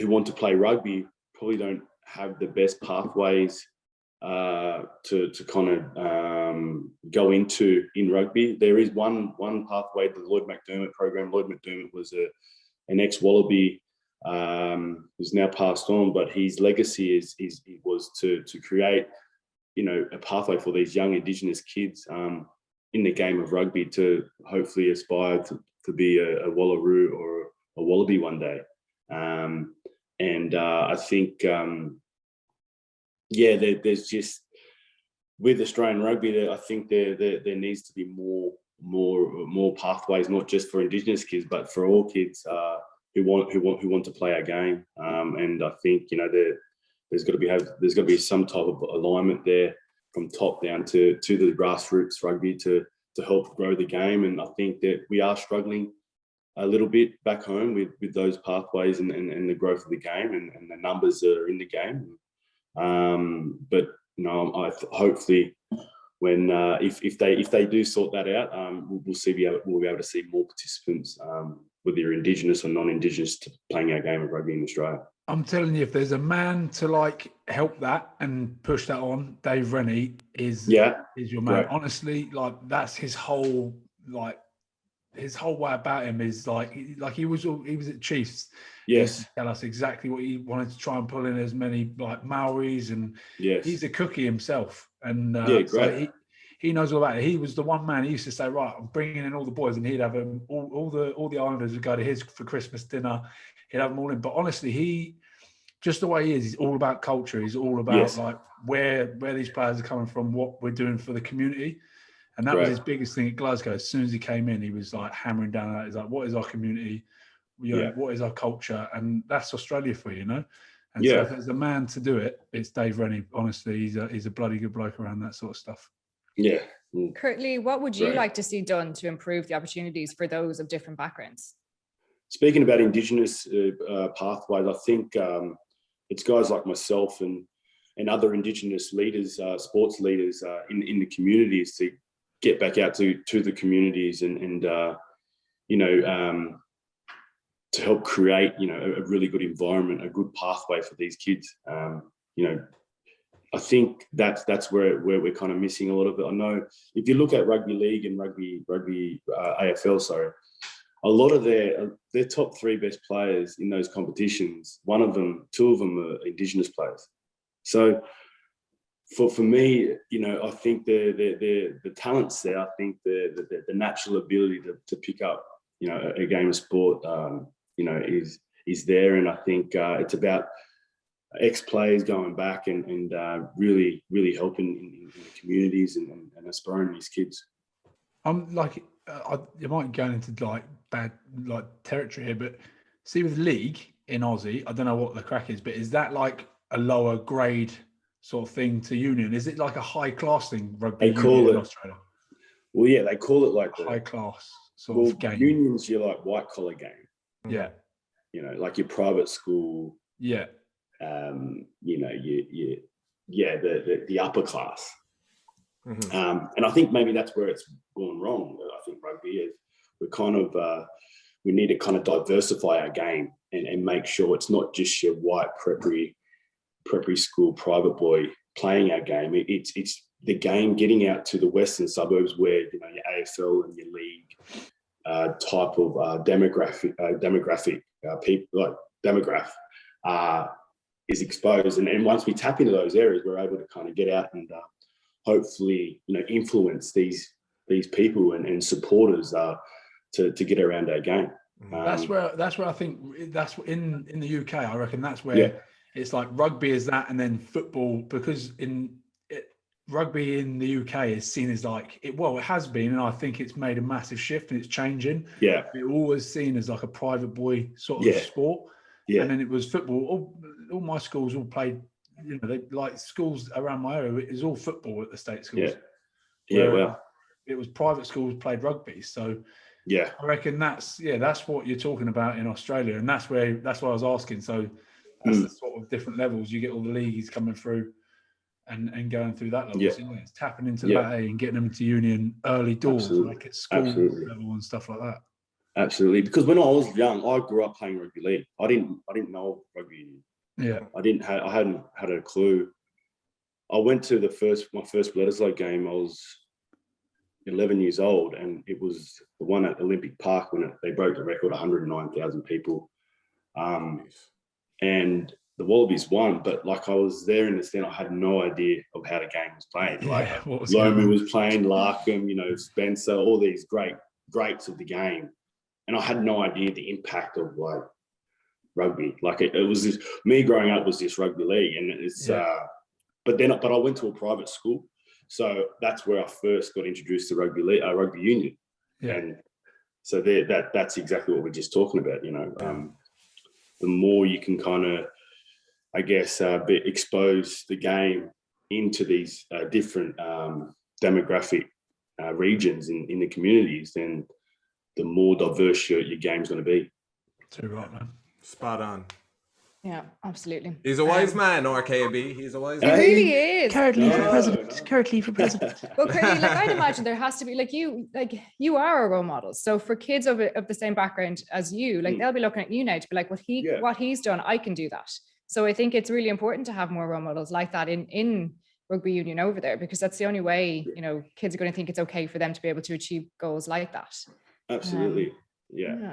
want to play rugby probably don't have the best pathways to kind of go into in rugby. There is one pathway, the Lloyd McDermott program. Lloyd McDermott was an ex-Wallaby who's now passed on, but his legacy was to create, you know, a pathway for these young Indigenous kids in the game of rugby to hopefully aspire to be a Wallaroo or a Wallaby one day. And I think, there's just, with Australian rugby, I think there needs to be more pathways, not just for Indigenous kids, but for all kids who want to play our game. And I think, you know, there's got to be some type of alignment there from top down to the grassroots rugby to help grow the game. And I think that we are struggling a little bit back home with those pathways and the growth of the game and the numbers that are in the game. But you know, hopefully when if they do sort that out, we'll be able to see more participants, whether you're Indigenous or non-Indigenous, to playing our game of rugby in Australia. I'm telling you, if there's a man to like help that and push that on, Dave Rennie is your man. Right. Honestly, like that's his whole way about him is like he was at Chiefs. Yes, tell us exactly what he wanted to try and pull in as many like Maoris, and he's a cookie himself. And so he knows all about it. He was the one man. He used to say, right, I'm bringing in all the boys, and he'd have them all the Islanders would go to his for Christmas dinner. He'd have them all in. But honestly, he just the way he is, he's all about culture. He's all about like where these players are coming from, what we're doing for the community. And that was his biggest thing at Glasgow. As soon as he came in, he was like hammering down that. He's like, what is our community? You know, what is our culture? And that's Australia for you, you know? And so if there's a man to do it, it's Dave Rennie. Honestly, he's a bloody good bloke around that sort of stuff. Yeah. Kurtley, what would you like to see done to improve the opportunities for those of different backgrounds? Speaking about Indigenous pathways, I think it's guys like myself and other Indigenous leaders, sports leaders in the communities to get back out to the communities and you know, to help create, you know, a really good environment, a good pathway for these kids. You know, I think that's where we're kind of missing a lot of it. I know if you look at rugby league and rugby AFL, a lot of their top 3 best players in those competitions, two of them are Indigenous players. So for me, I think the talent's there. I think the natural ability to pick up, a game of sport, is there. And I think it's about ex-players going back and really, really helping in the communities and aspiring these kids. I'm like, you might go into like bad territory here, but see with league in Aussie, I don't know what the crack is, but is that like a lower grade sort of thing to union? Is it like a high class thing, rugby union in Australia? Well, yeah, they call it like high class sort of game. Union's your like white collar game. Yeah. Like your private school. Yeah. The upper class. Mm-hmm. And I think maybe that's where it's gone wrong. I think rugby is we need to kind of diversify our game and make sure it's not just your white preppy school private boy playing our game. It's the game getting out to the western suburbs where your AFL and your league type of demographic people like demograph is exposed, and once we tap into those areas, we're able to kind of get out and hopefully influence these people and supporters to get around our game. That's where I think that's in the UK. I reckon that's where it's like rugby is that, and then football, because rugby in the UK is seen as like it has been, and I think it's made a massive shift and it's changing. Yeah, it always seen as like a private boy sort of sport. Yeah, and then it was football. All my schools all played. They like schools around my area. It was all football at the state schools. Well, it was private schools played rugby. So I reckon that's what you're talking about in Australia, and that's why I was asking. So that's the sort of different levels. You get all the leagues coming through and going through that level. So, it's tapping into that and getting them into union early doors, like at school level and stuff like that. Absolutely, because when I was young, I grew up playing rugby league. I didn't know rugby union. Yeah, I hadn't had a clue. I went to my first Bledisloe game. I was 11 years old, and it was the one at Olympic Park when they broke the record, 109,000 people. And the Wallabies won, but like I was there in the stand, I had no idea of how the game was played. Like Lomu was playing, Larkham, Spencer, all these greats of the game. And I had no idea the impact of like rugby. Like it was this, me growing up was this rugby league, and it's but I went to a private school, so that's where I first got introduced to rugby union. And so that's exactly what we're just talking about. The more you can kind of, I guess, expose the game into these different demographic regions in the communities, then the more diverse your game's going to be. Too right, man. Spot on. Yeah, absolutely. He's a wise man, RKB. He's a wise man. He really is. Kurtley for president. Kurtley for president. Well, Kurtley, I'd imagine there has to be you are a role model. So for kids of the same background as you, they'll be looking at you now to be like, what he's done, I can do that. So I think it's really important to have more role models like that in rugby union over there, because that's the only way, kids are going to think it's okay for them to be able to achieve goals like that. Absolutely.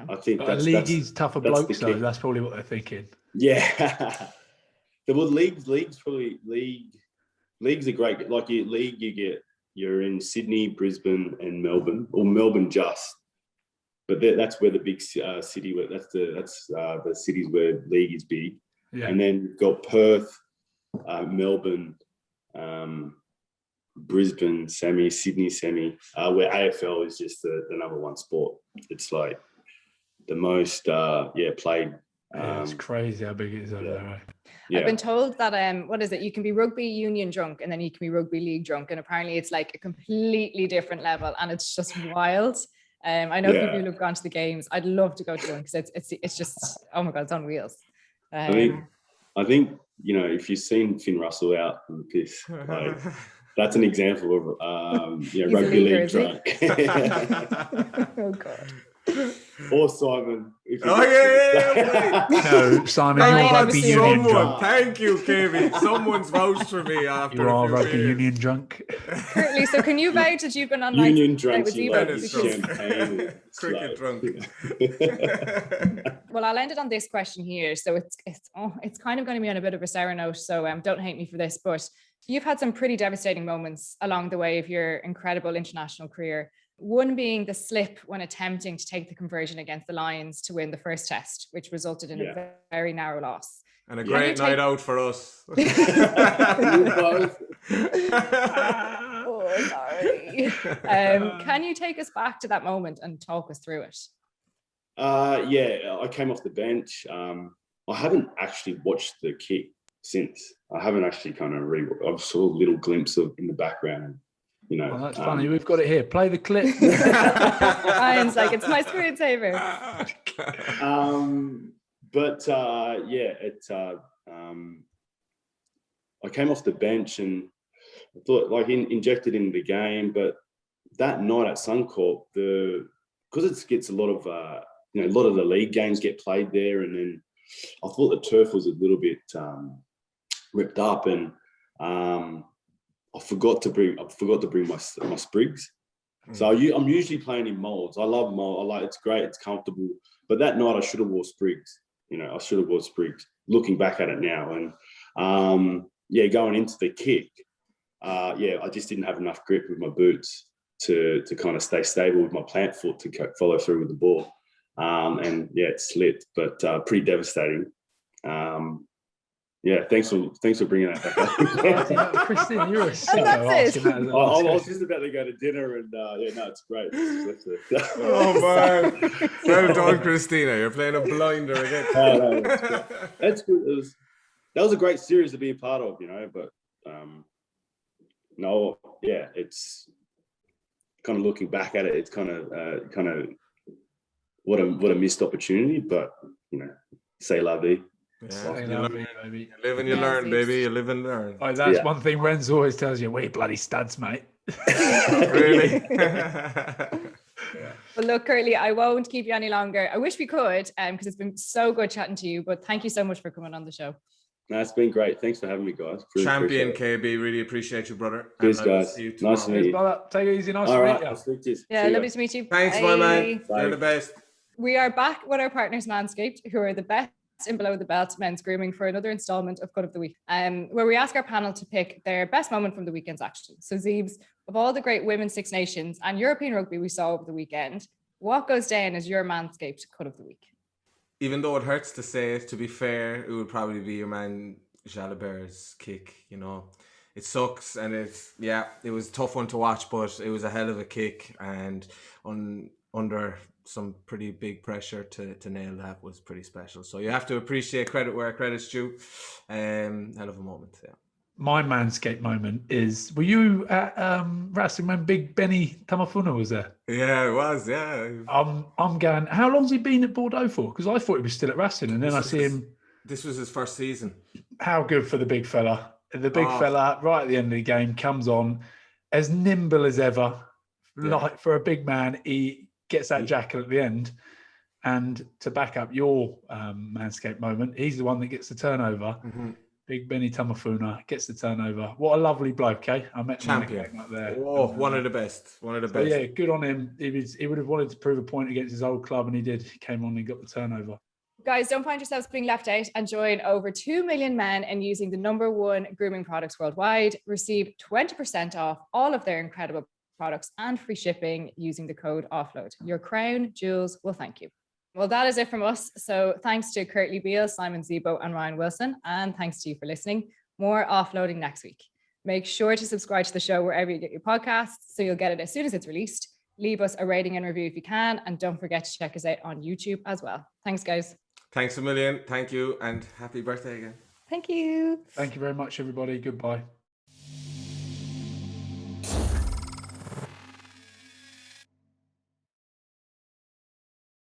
I think league's tougher blokes, though. That's probably what they're thinking. Yeah. Well, leagues are great. Like your league, you're in Sydney, Brisbane, and Melbourne, or Melbourne just. But that's where the big city. That's the cities where league is big. Yeah. And then you've got Perth, Melbourne, Brisbane semi, Sydney semi, where AFL is just the number one sport. It's like the most played. It's crazy how big it is over there, right? I've been told that what is it? You can be rugby union drunk and then you can be rugby league drunk, and apparently it's like a completely different level, and it's just wild. I know people who've gone to the games. I'd love to go to one because it's just, oh my god, it's on wheels. I think if you've seen Finn Russell out in the piss, that's an example of rugby league drunk. Oh god. Or Simon. No, Simon, you're rugby union drunk. Thank you, KB. Someone's vouched for me after You are a few rugby beers. union drunk. Curtly, so can you vouch that you've been on Union nights drunk with with Zebo? champagne. Cricket drunk. Well, I'll end it on this question here. So it's kind of going to be on a bit of a sour note. So don't hate me for this, but you've had some pretty devastating moments along the way of your incredible international career. One being the slip when attempting to take the conversion against the Lions to win the first test, which resulted in a very narrow loss. And a great night out for us. Oh, sorry. Can you take us back to that moment and talk us through it? I came off the bench. I haven't actually watched the kick since. I haven't actually kind of I've saw a little glimpse of in the background. You know, that's funny. We've got it here. Play the clip. Ryan's like, it's my screensaver. I came off the bench and I thought injected into the game, but that night at Suncorp, because it gets a lot of a lot of the league games get played there, and then I thought the turf was a little bit ripped up, and I forgot to bring my sprigs. So I'm usually playing in molds. I love mold. It's great. It's comfortable. But that night I should have wore sprigs. I should have wore sprigs. Looking back at it now, and going into the kick, I just didn't have enough grip with my boots to kind of stay stable with my plant foot to follow through with the ball. It slipped, but pretty devastating. Thanks for bringing that back up. Christine, you're a sicko. That's asking that as I well. was just about to go to dinner, and it's great. Oh man, well done, Christina. You're playing a blinder again. That's good. That was a great series to be a part of, But it's kind of looking back at it. It's kind of what a missed opportunity. But say la vie. Yeah, you live and you learn, baby. You live and learn. Oh, that's one thing Renz always tells you. We bloody studs, mate. Really? Well, look, Kurtley, I won't keep you any longer. I wish we could, because it's been so good chatting to you. But thank you so much for coming on the show. No, it's been great. Thanks for having me, guys. Really Champion KB, really appreciate you, brother. Cheers, guys. Nice to meet you. Brother. Take it easy. Nice All to right, meet you. I'll speak to you. Yeah, lovely to meet you. Thanks, my man. You're the best. We are back with our partners, Manscaped, who are the best in below the belt men's grooming, for another installment of Cut of the Week, where we ask our panel to pick their best moment from the weekend's action. So, Zeebs, of all the great women's Six Nations and European rugby we saw over the weekend, what goes down as your Manscaped Cut of the Week? Even though it hurts to say it, to be fair, it would probably be your man Jalibert's kick. It sucks, and it was a tough one to watch, but it was a hell of a kick, and under some pretty big pressure to nail that was pretty special. So you have to appreciate credit where credit's due. Hell of a moment, yeah. My Manscaped moment is, were you at wrestling when Big Benny Tamafuna was there? Yeah, it was, yeah. I'm going, how long's he been at Bordeaux for? Because I thought he was still at wrestling, and then I see him. This was his first season. How good for the big fella. The big fella, right at the end of the game, comes on as nimble as ever. Yeah. Like, for a big man, he gets that jackal at the end. And to back up your Manscaped moment, he's the one that gets the turnover. Mm-hmm. Big Benny Tamafuna gets the turnover. What a lovely bloke, eh? I met him up there. Oh, one of the best. One of the best. Yeah, good on him. He would have wanted to prove a point against his old club, and he did. He came on and got the turnover. Guys, don't find yourselves being left out, and join over 2 million men in using the #1 grooming products worldwide. Receive 20% off all of their incredible products and free shipping using the code Offload. Your crown jewels will thank you. Well, that is it from us. So thanks to Kurtley Beale, Simon Zebo, and Ryan Wilson. And thanks to you for listening. More offloading next week. Make sure to subscribe to the show wherever you get your podcasts so you'll get it as soon as it's released. Leave us a rating and review if you can. And don't forget to check us out on YouTube as well. Thanks, guys. Thanks a million. Thank you. And happy birthday again. Thank you. Thank you very much, everybody. Goodbye.